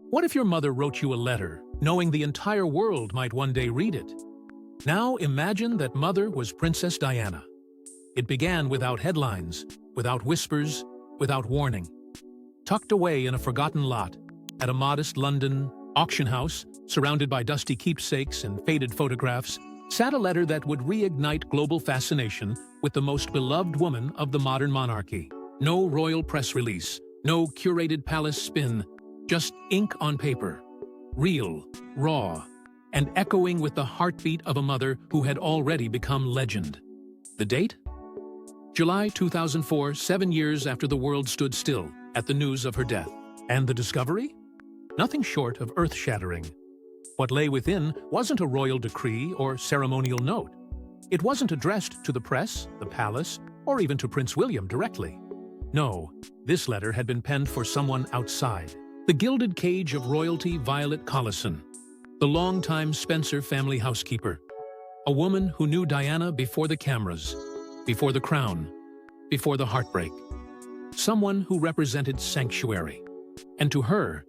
What if your mother wrote you a letter, knowing the entire world might one day read it? Now imagine that mother was Princess Diana. It began without headlines, without whispers, without warning. Tucked away in a forgotten lot, at a modest London auction house, surrounded by dusty keepsakes and faded photographs, sat a letter that would reignite global fascination with the most beloved woman of the modern monarchy. No royal press release, no curated palace spin, just ink on paper. Real, raw, and echoing with the heartbeat of a mother who had already become legend. The date? July 2004, 7 years after the world stood still at the news of her death. And the discovery? Nothing short of earth-shattering. What lay within wasn't a royal decree or ceremonial note. It wasn't addressed to the press, the palace, or even to Prince William directly. No, this letter had been penned for someone outside. The gilded cage of royalty, Violet Collison, the longtime Spencer family housekeeper. A woman who knew Diana before the cameras, before the crown, before the heartbreak. Someone who represented sanctuary. And to her,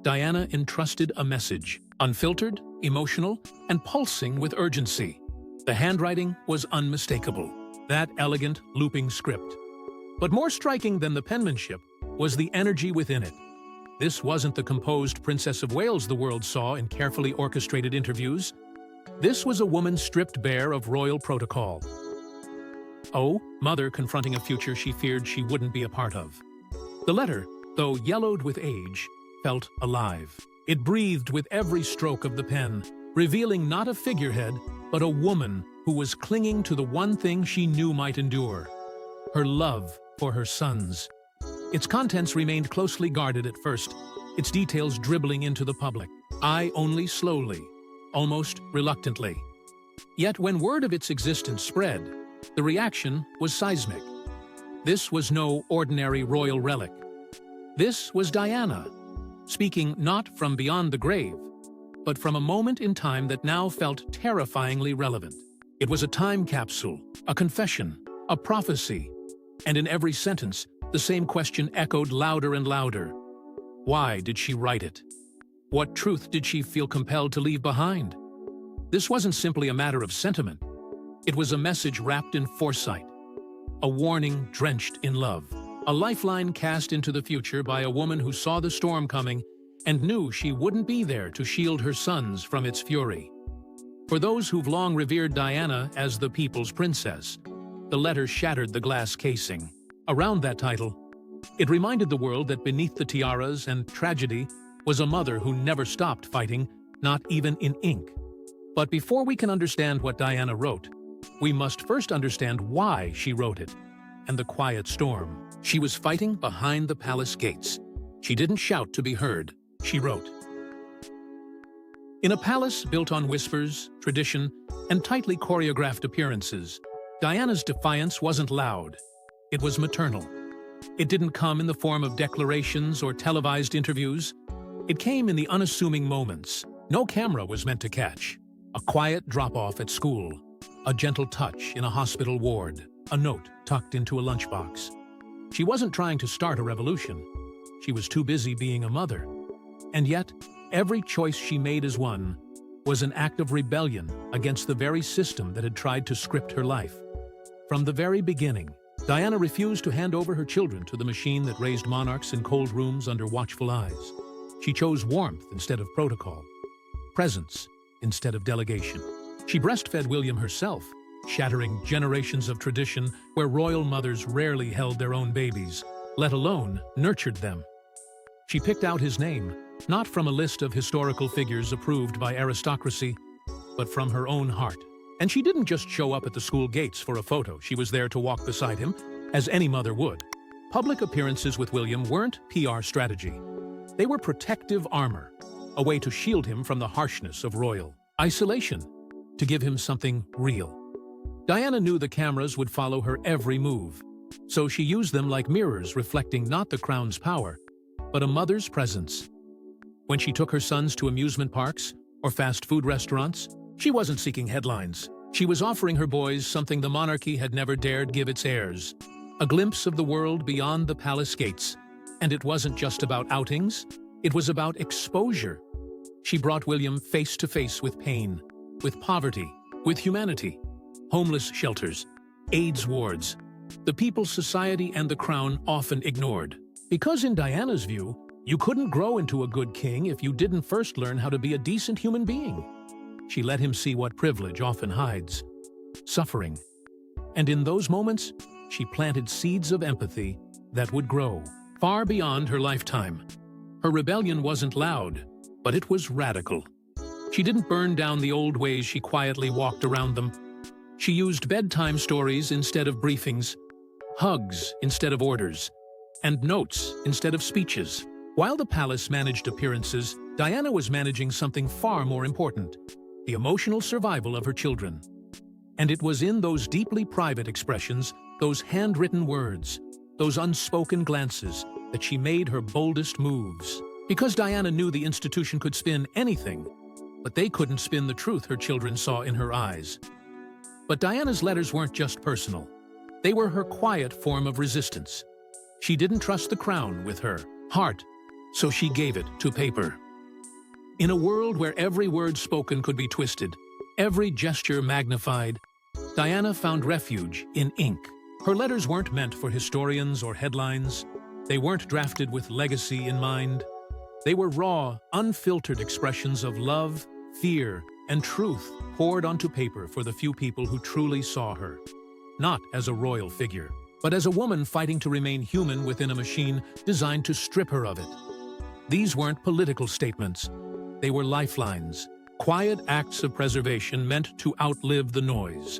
Diana entrusted a message, unfiltered, emotional, and pulsing with urgency. The handwriting was unmistakable, that elegant, looping script. But more striking than the penmanship was the energy within it. This wasn't the composed Princess of Wales the world saw in carefully orchestrated interviews. This was a woman stripped bare of royal protocol. Oh, mother confronting a future she feared she wouldn't be a part of. The letter, though yellowed with age, felt alive. It breathed with every stroke of the pen, revealing not a figurehead, but a woman who was clinging to the one thing she knew might endure: her love for her sons. Its contents remained closely guarded at first, its details dribbling into the public, only slowly, almost reluctantly. Yet when word of its existence spread, the reaction was seismic. This was no ordinary royal relic. This was Diana, speaking not from beyond the grave, but from a moment in time that now felt terrifyingly relevant. It was a time capsule, a confession, a prophecy, and in every sentence, the same question echoed louder and louder. Why did she write it? What truth did she feel compelled to leave behind? This wasn't simply a matter of sentiment. It was a message wrapped in foresight, a warning drenched in love, a lifeline cast into the future by a woman who saw the storm coming and knew she wouldn't be there to shield her sons from its fury. For those who've long revered Diana as the people's princess, the letter shattered the glass casing. Around that title, it reminded the world that beneath the tiaras and tragedy was a mother who never stopped fighting, not even in ink. But before we can understand what Diana wrote, we must first understand why she wrote it, and the quiet storm. She was fighting behind the palace gates. She didn't shout to be heard, she wrote. In a palace built on whispers, tradition, and tightly choreographed appearances, Diana's defiance wasn't loud. It was maternal. It didn't come in the form of declarations or televised interviews. It came in the unassuming moments no camera was meant to catch. A quiet drop-off at school, a gentle touch in a hospital ward, a note tucked into a lunchbox. She wasn't trying to start a revolution. She was too busy being a mother. And yet, every choice she made as one was an act of rebellion against the very system that had tried to script her life. From the very beginning, Diana refused to hand over her children to the machine that raised monarchs in cold rooms under watchful eyes. She chose warmth instead of protocol, presence instead of delegation. She breastfed William herself, shattering generations of tradition where royal mothers rarely held their own babies, let alone nurtured them. She picked out his name, not from a list of historical figures approved by aristocracy, but from her own heart. And she didn't just show up at the school gates for a photo. She was there to walk beside him, as any mother would. Public appearances with William weren't PR strategy. They were protective armor, a way to shield him from the harshness of royal isolation, to give him something real. Diana knew the cameras would follow her every move, so she used them like mirrors reflecting not the crown's power, but a mother's presence. When she took her sons to amusement parks or fast food restaurants, she wasn't seeking headlines. She was offering her boys something the monarchy had never dared give its heirs, a glimpse of the world beyond the palace gates. And it wasn't just about outings, It was about exposure. She brought William face to face with pain, with poverty, with humanity, homeless shelters, AIDS wards, the people's society and the crown often ignored. Because in Diana's view, you couldn't grow into a good king if you didn't first learn how to be a decent human being. She let him see what privilege often hides: suffering. And in those moments, she planted seeds of empathy that would grow far beyond her lifetime. Her rebellion wasn't loud, but it was radical. She didn't burn down the old ways, she quietly walked around them. She used bedtime stories instead of briefings, hugs instead of orders, and notes instead of speeches. While the palace managed appearances, Diana was managing something far more important: the emotional survival of her children. And it was in those deeply private expressions, those handwritten words, those unspoken glances, that she made her boldest moves. Because Diana knew the institution could spin anything, but they couldn't spin the truth her children saw in her eyes. But Diana's letters weren't just personal. They were her quiet form of resistance. She didn't trust the crown with her heart, so she gave it to paper. In a world where every word spoken could be twisted, every gesture magnified, Diana found refuge in ink. Her letters weren't meant for historians or headlines. They weren't drafted with legacy in mind. They were raw, unfiltered expressions of love, fear, and truth poured onto paper for the few people who truly saw her. Not as a royal figure, but as a woman fighting to remain human within a machine designed to strip her of it. These weren't political statements. They were lifelines, quiet acts of preservation meant to outlive the noise.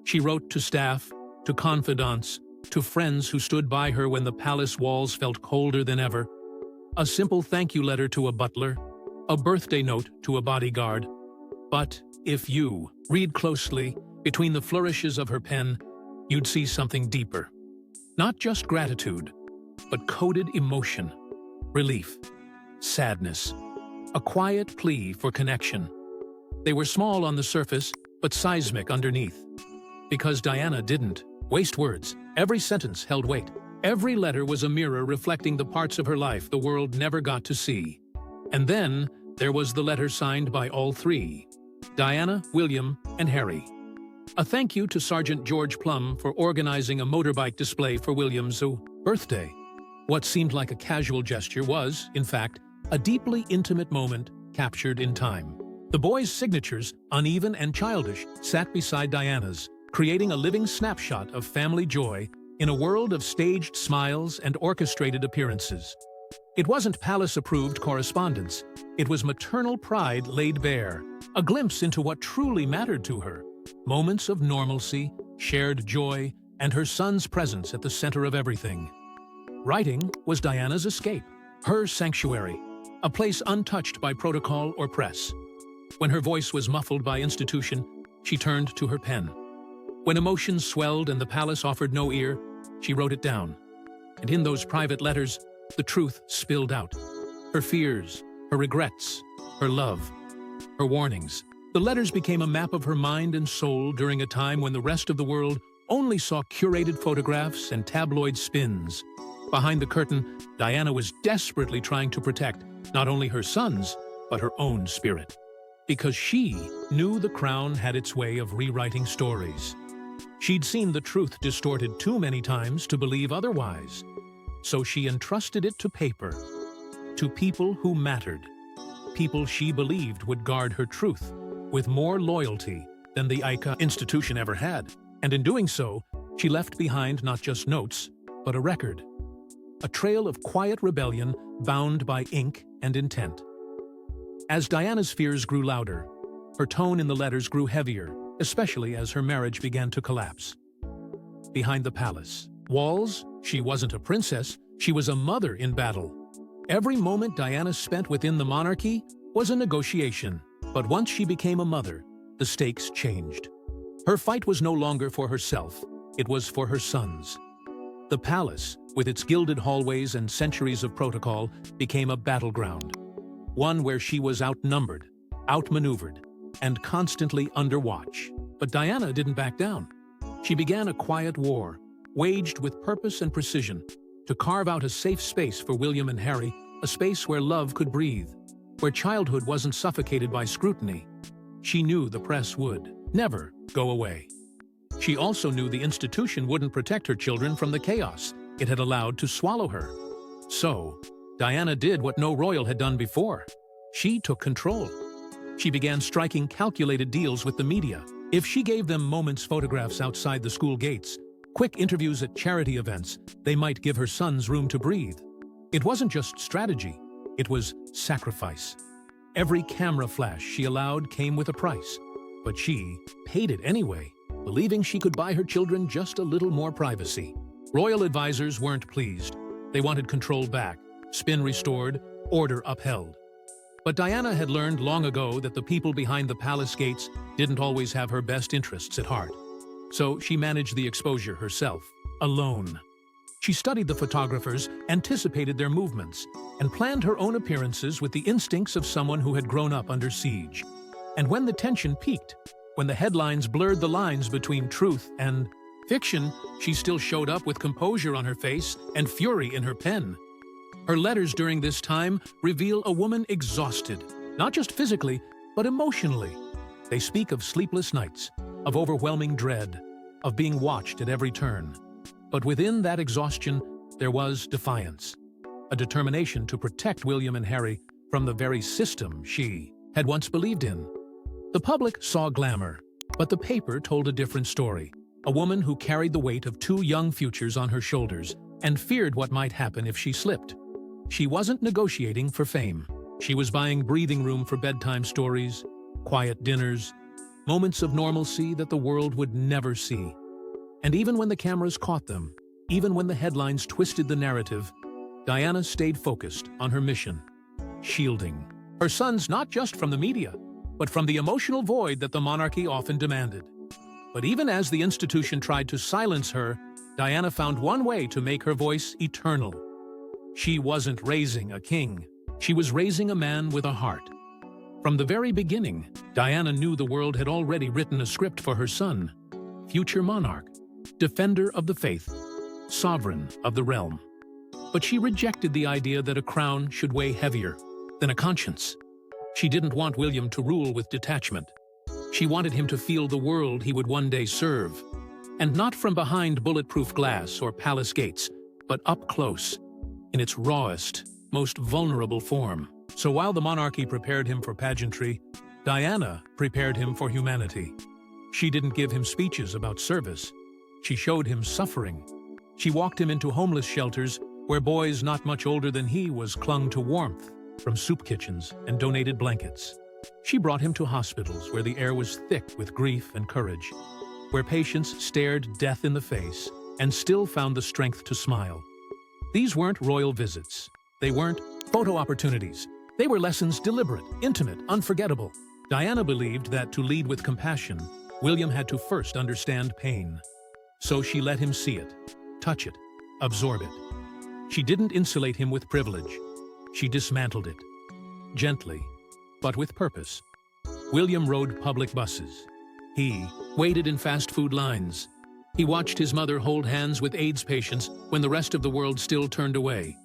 She wrote to staff, to confidants, to friends who stood by her when the palace walls felt colder than ever. A simple thank you letter to a butler, a birthday note to a bodyguard. But if you read closely, between the flourishes of her pen, you'd see something deeper. Not just gratitude, but coded emotion, relief, sadness, a quiet plea for connection. They were small on the surface, but seismic underneath. Because Diana didn't waste words. Every sentence held weight. Every letter was a mirror reflecting the parts of her life the world never got to see. And then there was the letter signed by all three: Diana, William, and Harry. A thank you to Sergeant George Plum for organizing a motorbike display for William's birthday. What seemed like a casual gesture was, in fact, a deeply intimate moment captured in time. The boys' signatures, uneven and childish, sat beside Diana's, creating a living snapshot of family joy in a world of staged smiles and orchestrated appearances. It wasn't palace-approved correspondence. It was maternal pride laid bare, a glimpse into what truly mattered to her: moments of normalcy, shared joy, and her son's presence at the center of everything. Writing was Diana's escape, her sanctuary, a place untouched by protocol or press. When her voice was muffled by institution, she turned to her pen. When emotions swelled and the palace offered no ear, she wrote it down. And in those private letters, the truth spilled out. Her fears, her regrets, her love, her warnings. The letters became a map of her mind and soul during a time when the rest of the world only saw curated photographs and tabloid spins. Behind the curtain, Diana was desperately trying to protect not only her son's, but her own spirit. Because she knew the crown had its way of rewriting stories. She'd seen the truth distorted too many times to believe otherwise. So she entrusted it to paper, to people who mattered, people she believed would guard her truth with more loyalty than the ICA institution ever had. And in doing so, she left behind not just notes, but a record. A trail of quiet rebellion bound by ink and intent. As Diana's fears grew louder, her tone in the letters grew heavier, especially as her marriage began to collapse. Behind the palace walls, she wasn't a princess, she was a mother in battle. Every moment Diana spent within the monarchy was a negotiation. But once she became a mother, the stakes changed. Her fight was no longer for herself, it was for her sons. The palace, with its gilded hallways and centuries of protocol, became a battleground. One where she was outnumbered, outmaneuvered, and constantly under watch. But Diana didn't back down. She began a quiet war, waged with purpose and precision, to carve out a safe space for William and Harry a space where love could breathe, where childhood wasn't suffocated by scrutiny. She knew the press would never go away. She also knew the institution wouldn't protect her children from the chaos it had allowed to swallow her. So, Diana did what no royal had done before. She took control. She began striking calculated deals with the media. If she gave them moments photographs outside the school gates, quick interviews at charity events, they might give her sons room to breathe. It wasn't just strategy, it was sacrifice. Every camera flash she allowed came with a price, but she paid it anyway, believing she could buy her children just a little more privacy. Royal advisors weren't pleased. They wanted control back, spin restored, order upheld. But Diana had learned long ago that the people behind the palace gates didn't always have her best interests at heart. So she managed the exposure herself, alone. She studied the photographers, anticipated their movements, and planned her own appearances with the instincts of someone who had grown up under siege. And when the tension peaked, when the headlines blurred the lines between truth and fiction, she still showed up with composure on her face and fury in her pen. Her letters during this time reveal a woman exhausted, not just physically, but emotionally. They speak of sleepless nights, of overwhelming dread, of being watched at every turn. But within that exhaustion, there was defiance, a determination to protect William and Harry from the very system she had once believed in. The public saw glamour, but the paper told a different story. A woman who carried the weight of two young futures on her shoulders and feared what might happen if she slipped. She wasn't negotiating for fame. She was buying breathing room for bedtime stories, quiet dinners, moments of normalcy that the world would never see. And even when the cameras caught them, even when the headlines twisted the narrative, Diana stayed focused on her mission, shielding her sons not just from the media, but from the emotional void that the monarchy often demanded. But even as the institution tried to silence her, Diana found one way to make her voice eternal. She wasn't raising a king. She was raising a man with a heart. From the very beginning, Diana knew the world had already written a script for her son, future monarch, defender of the faith, sovereign of the realm. But she rejected the idea that a crown should weigh heavier than a conscience. She didn't want William to rule with detachment. She wanted him to feel the world he would one day serve, and not from behind bulletproof glass or palace gates, but up close, in its rawest, most vulnerable form. So while the monarchy prepared him for pageantry, Diana prepared him for humanity. She didn't give him speeches about service. She showed him suffering. She walked him into homeless shelters where boys not much older than he was clung to warmth from soup kitchens and donated blankets. She brought him to hospitals where the air was thick with grief and courage, where patients stared death in the face and still found the strength to smile. These weren't royal visits. They weren't photo opportunities. They were lessons deliberate, intimate, unforgettable. Diana believed that to lead with compassion, William had to first understand pain. So she let him see it, touch it, absorb it. She didn't insulate him with privilege. She dismantled it. Gently, but with purpose. William rode public buses. He waited in fast food lines. He watched his mother hold hands with AIDS patients when the rest of the world still turned away.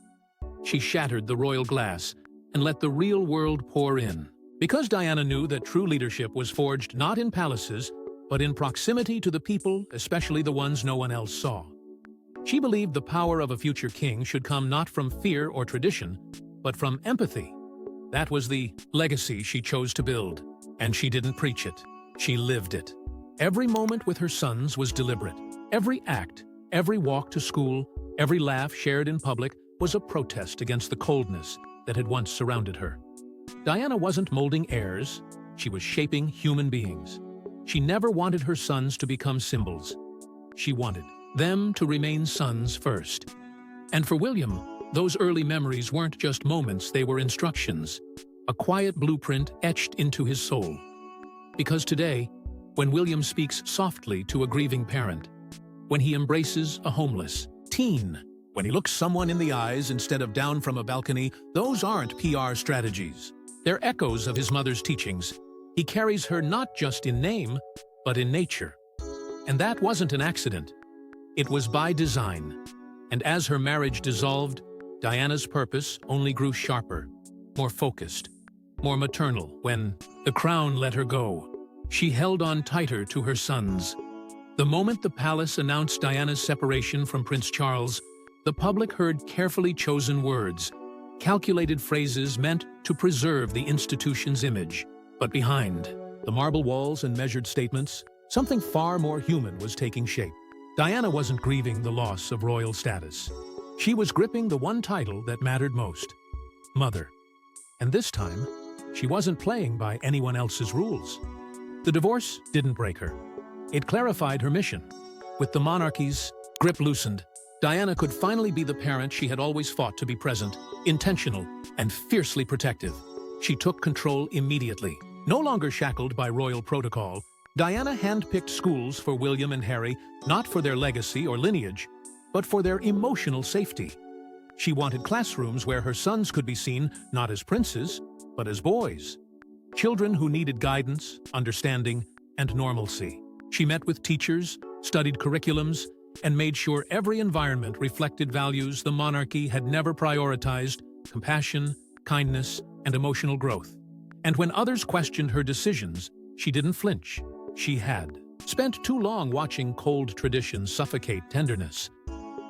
She shattered the royal glass and let the real world pour in. Because Diana knew that true leadership was forged not in palaces, but in proximity to the people, especially the ones no one else saw. She believed the power of a future king should come not from fear or tradition, but from empathy. That was the legacy she chose to build, and she didn't preach it. She lived it. Every moment with her sons was deliberate. Every act, every walk to school, every laugh shared in public was a protest against the coldness that had once surrounded her. Diana wasn't molding heirs, she was shaping human beings. She never wanted her sons to become symbols. She wanted them to remain sons first. And for William, those early memories weren't just moments, they were instructions, a quiet blueprint etched into his soul. Because today, when William speaks softly to a grieving parent, when he embraces a homeless teen, when he looks someone in the eyes instead of down from a balcony, those aren't PR strategies. They're echoes of his mother's teachings. He carries her not just in name, but in nature. And that wasn't an accident. It was by design. And as her marriage dissolved, Diana's purpose only grew sharper, more focused, more maternal when the crown let her go. She held on tighter to her sons. The moment the palace announced Diana's separation from Prince Charles, the public heard carefully chosen words, calculated phrases meant to preserve the institution's image. But behind the marble walls and measured statements, something far more human was taking shape. Diana wasn't grieving the loss of royal status. She was gripping the one title that mattered most: mother. And this time, she wasn't playing by anyone else's rules. The divorce didn't break her. It clarified her mission. With the monarchy's grip loosened, Diana could finally be the parent she had always fought to be: present, intentional, and fiercely protective. She took control immediately. No longer shackled by royal protocol, Diana handpicked schools for William and Harry, not for their legacy or lineage, but for their emotional safety. She wanted classrooms where her sons could be seen not as princes, but as boys. Children who needed guidance, understanding, and normalcy. She met with teachers, studied curriculums, and made sure every environment reflected values the monarchy had never prioritized: compassion, kindness, and emotional growth. And when others questioned her decisions, she didn't flinch. She had spent too long watching cold traditions suffocate tenderness.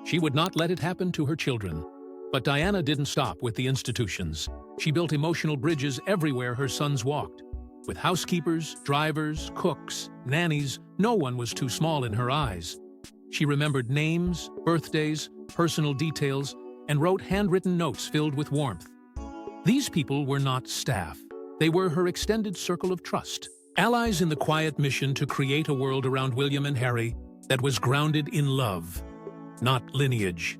She would not let it happen to her children. But Diana didn't stop with the institutions. She built emotional bridges everywhere her sons walked. With housekeepers, drivers, cooks, nannies, no one was too small in her eyes. She remembered names, birthdays, personal details, and wrote handwritten notes filled with warmth. These people were not staff. They were her extended circle of trust, allies in the quiet mission to create a world around William and Harry that was grounded in love, not lineage.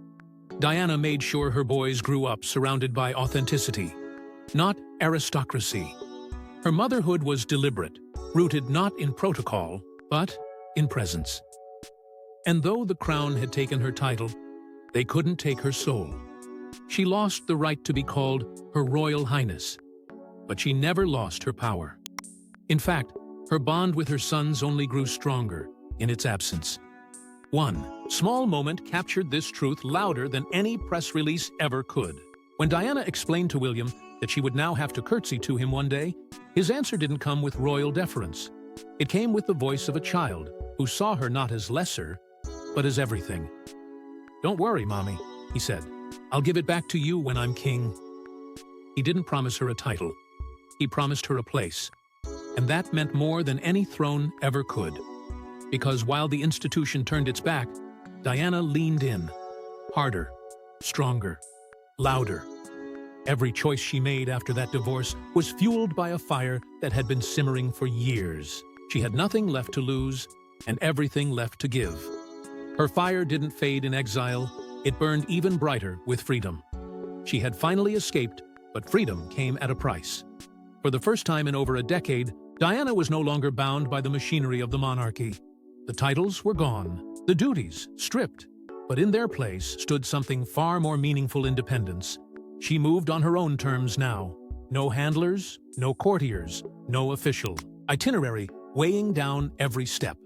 Diana made sure her boys grew up surrounded by authenticity, not aristocracy. Her motherhood was deliberate, rooted not in protocol, but in presence. And though the crown had taken her title, they couldn't take her soul. She lost the right to be called Her Royal Highness, but she never lost her power. In fact, her bond with her sons only grew stronger in its absence. One small moment captured this truth louder than any press release ever could. When Diana explained to William that she would now have to curtsy to him one day, his answer didn't come with royal deference. It came with the voice of a child who saw her not as lesser, but as everything. "Don't worry, Mommy," he said. "I'll give it back to you when I'm king." He didn't promise her a title. He promised her a place. And that meant more than any throne ever could. Because while the institution turned its back, Diana leaned in, harder, stronger, louder. Every choice she made after that divorce was fueled by a fire that had been simmering for years. She had nothing left to lose and everything left to give. Her fire didn't fade in exile, it burned even brighter with freedom. She had finally escaped, but freedom came at a price. For the first time in over a decade, Diana was no longer bound by the machinery of the monarchy. The titles were gone, the duties stripped, but in their place stood something far more meaningful: independence. She moved on her own terms now. No handlers, no courtiers, no official itinerary weighing down every step.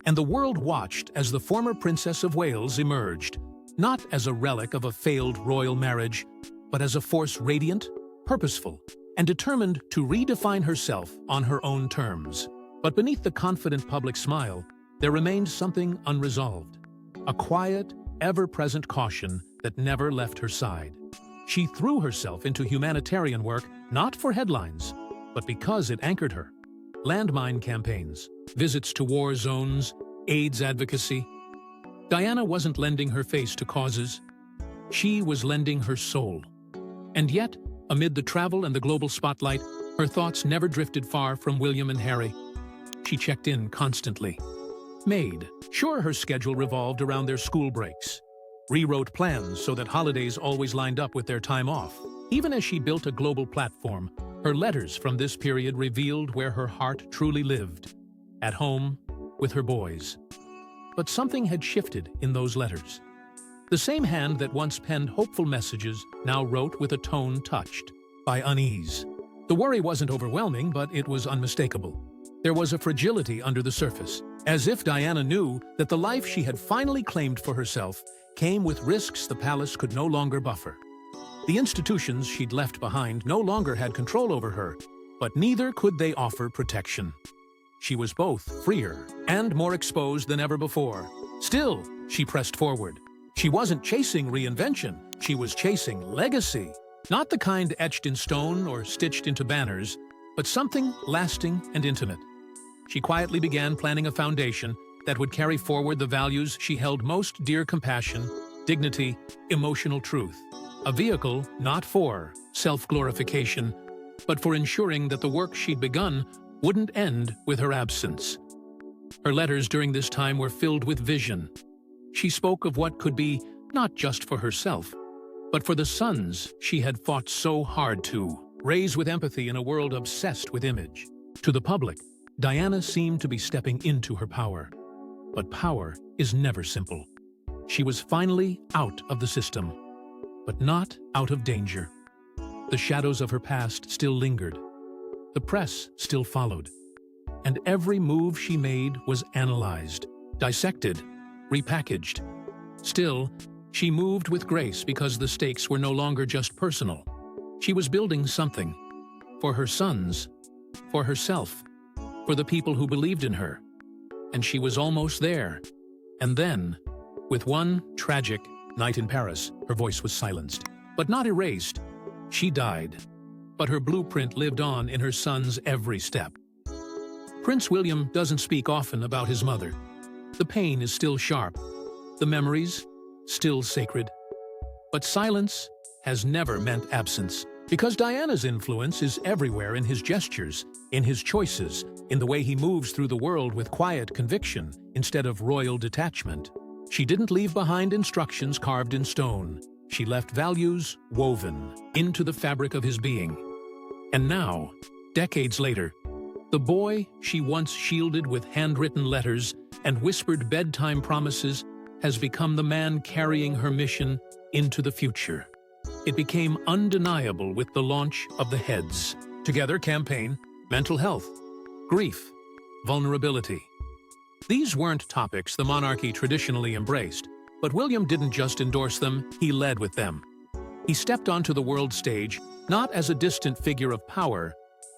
And the world watched as the former Princess of Wales emerged, not as a relic of a failed royal marriage, but as a force radiant, purposeful, and determined to redefine herself on her own terms. But beneath the confident public smile, there remained something unresolved, a quiet, ever-present caution that never left her side. She threw herself into humanitarian work not for headlines, but because it anchored her. Landmine campaigns, visits to war zones, AIDS advocacy. Diana wasn't lending her face to causes. She was lending her soul. And yet, amid the travel and the global spotlight, her thoughts never drifted far from William and Harry. She checked in constantly. Made sure her schedule revolved around their school breaks. Rewrote plans so that holidays always lined up with their time off. Even as she built a global platform, her letters from this period revealed where her heart truly lived. At home, with her boys. But something had shifted in those letters. The same hand that once penned hopeful messages now wrote with a tone touched by unease. The worry wasn't overwhelming, but it was unmistakable. There was a fragility under the surface, as if Diana knew that the life she had finally claimed for herself came with risks the palace could no longer buffer. The institutions she'd left behind no longer had control over her, but neither could they offer protection. She was both freer and more exposed than ever before. Still, she pressed forward. She wasn't chasing reinvention, she was chasing legacy. Not the kind etched in stone or stitched into banners, but something lasting and intimate. She quietly began planning a foundation that would carry forward the values she held most dear: compassion, dignity, emotional truth. A vehicle not for self-glorification, but for ensuring that the work she'd begun wouldn't end with her absence. Her letters during this time were filled with vision. She spoke of what could be not just for herself, but for the sons she had fought so hard to raise with empathy in a world obsessed with image. To the public, Diana seemed to be stepping into her power. But power is never simple. She was finally out of the system, but not out of danger. The shadows of her past still lingered. The press still followed. And every move she made was analyzed, dissected, repackaged. Still, she moved with grace because the stakes were no longer just personal. She was building something. For her sons, for herself, for the people who believed in her. And she was almost there. And then, with one tragic night in Paris, her voice was silenced, but not erased. She died, but her blueprint lived on in her son's every step. Prince William doesn't speak often about his mother. The pain is still sharp, the memories still sacred. But silence has never meant absence, because Diana's influence is everywhere: in his gestures, in his choices, in the way he moves through the world with quiet conviction instead of royal detachment. She didn't leave behind instructions carved in stone. She left values woven into the fabric of his being. And now, decades later, the boy she once shielded with handwritten letters and whispered bedtime promises has become the man carrying her mission into the future. It became undeniable with the launch of the Heads Together campaign: mental health, grief, vulnerability. These weren't topics the monarchy traditionally embraced, but William didn't just endorse them, he led with them. He stepped onto the world stage not as a distant figure of power,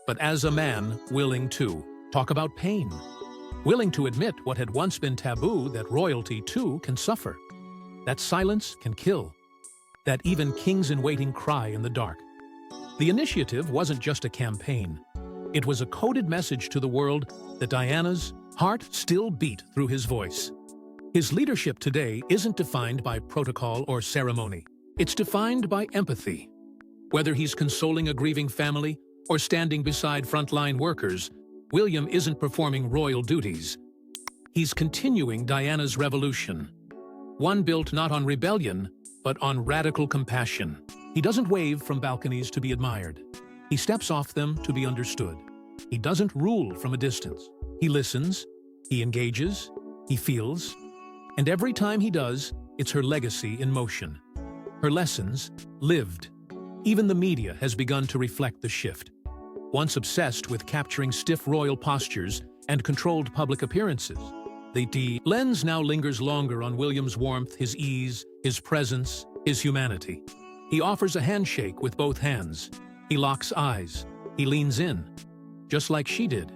but as a man willing to talk about pain, willing to admit what had once been taboo, that royalty too can suffer, that silence can kill, that even kings-in-waiting cry in the dark. The initiative wasn't just a campaign. It was a coded message to the world that Diana's heart still beat through his voice. His leadership today isn't defined by protocol or ceremony. It's defined by empathy. Whether he's consoling a grieving family or standing beside frontline workers, William isn't performing royal duties. He's continuing Diana's revolution. One built not on rebellion, but on radical compassion. He doesn't wave from balconies to be admired. He steps off them to be understood. He doesn't rule from a distance. He listens, he engages, he feels, and every time he does, it's her legacy in motion. Her lessons lived. Even the media has begun to reflect the shift. Once obsessed with capturing stiff royal postures and controlled public appearances, the lens now lingers longer on William's warmth, his ease, his presence, his humanity. He offers a handshake with both hands. He locks eyes. He leans in, just like she did.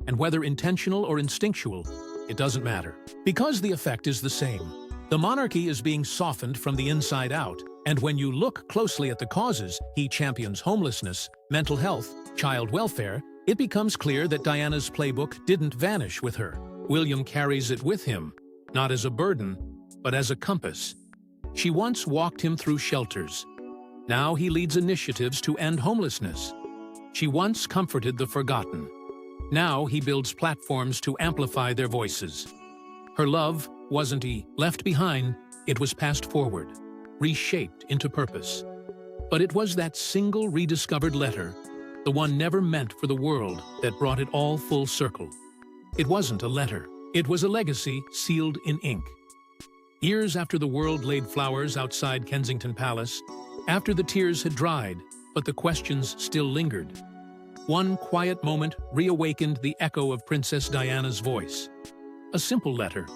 And whether intentional or instinctual, it doesn't matter, because the effect is the same. The monarchy is being softened from the inside out, and when you look closely at the causes he champions: homelessness, mental health, child welfare, it becomes clear that Diana's playbook didn't vanish with her. William carries it with him, not as a burden, but as a compass. She once walked him through shelters. Now he leads initiatives to end homelessness. She once comforted the forgotten. Now he builds platforms to amplify their voices. Her love wasn't left behind, it was passed forward, reshaped into purpose. But it was that single rediscovered letter, the one never meant for the world, that brought it all full circle. It wasn't a letter, it was a legacy sealed in ink. Years after the world laid flowers outside Kensington Palace, after the tears had dried, but the questions still lingered, one quiet moment reawakened the echo of Princess Diana's voice. A simple letter,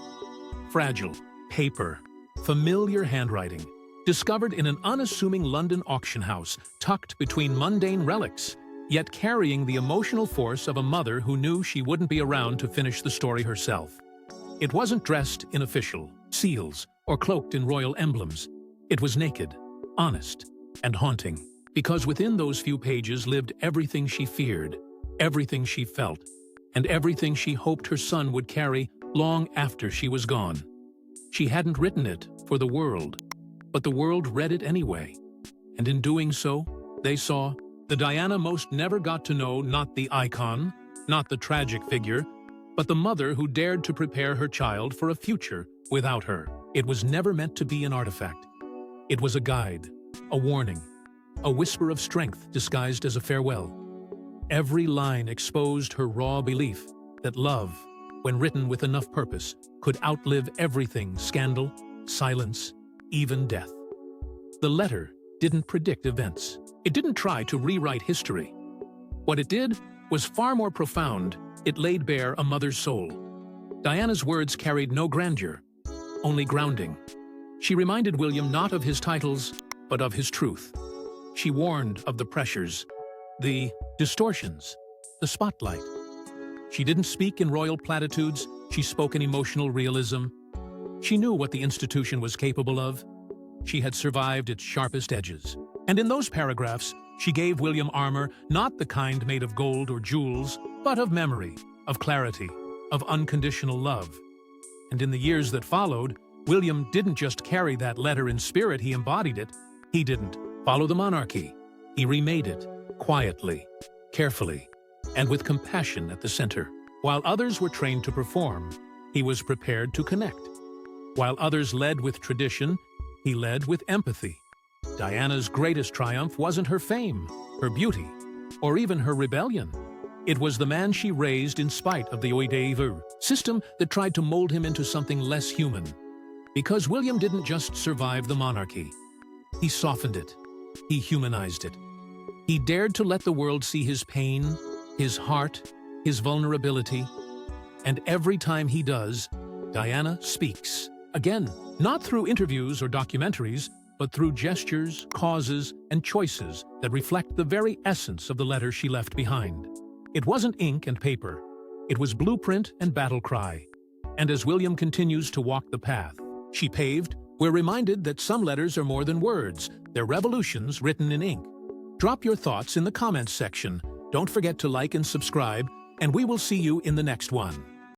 fragile, paper, familiar handwriting. discovered in an unassuming London auction house, tucked between mundane relics, yet carrying the emotional force of a mother who knew she wouldn't be around to finish the story herself. It wasn't dressed in official seals or cloaked in royal emblems. It was naked, honest, and haunting, because within those few pages lived everything she feared, everything she felt, and everything she hoped her son would carry long after she was gone. She hadn't written it for the world, but the world read it anyway. And in doing so, they saw the Diana most never got to know, not the icon, not the tragic figure, but the mother who dared to prepare her child for a future without her. It was never meant to be an artifact. It was a guide, a warning, a whisper of strength disguised as a farewell. Every line exposed her raw belief that love, when written with enough purpose, could outlive everything: scandal, silence, even death. The letter didn't predict events. It didn't try to rewrite history. What it did was far more profound. It laid bare a mother's soul. Diana's words carried no grandeur, only grounding. She reminded William not of his titles, but of his truth. She warned of the pressures, the distortions, the spotlight. She didn't speak in royal platitudes, she spoke in emotional realism. She knew what the institution was capable of. She had survived its sharpest edges. And in those paragraphs, she gave William armor, not the kind made of gold or jewels, but of memory, of clarity, of unconditional love. And in the years that followed, William didn't just carry that letter in spirit, he embodied it. He didn't follow the monarchy. He remade it, quietly, carefully, and with compassion at the center. While others were trained to perform, he was prepared to connect. While others led with tradition, he led with empathy. Diana's greatest triumph wasn't her fame, her beauty, or even her rebellion. It was the man she raised in spite of the outrage system that tried to mold him into something less human. Because William didn't just survive the monarchy. He softened it. He humanized it. He dared to let the world see his pain, his heart, his vulnerability. And every time he does, Diana speaks. Again, not through interviews or documentaries, but through gestures, causes, and choices that reflect the very essence of the letter she left behind. It wasn't ink and paper. It was blueprint and battle cry. And as William continues to walk the path she paved, we're reminded that some letters are more than words. They're revolutions written in ink. Drop your thoughts in the comments section. Don't forget to like and subscribe, and we will see you in the next one.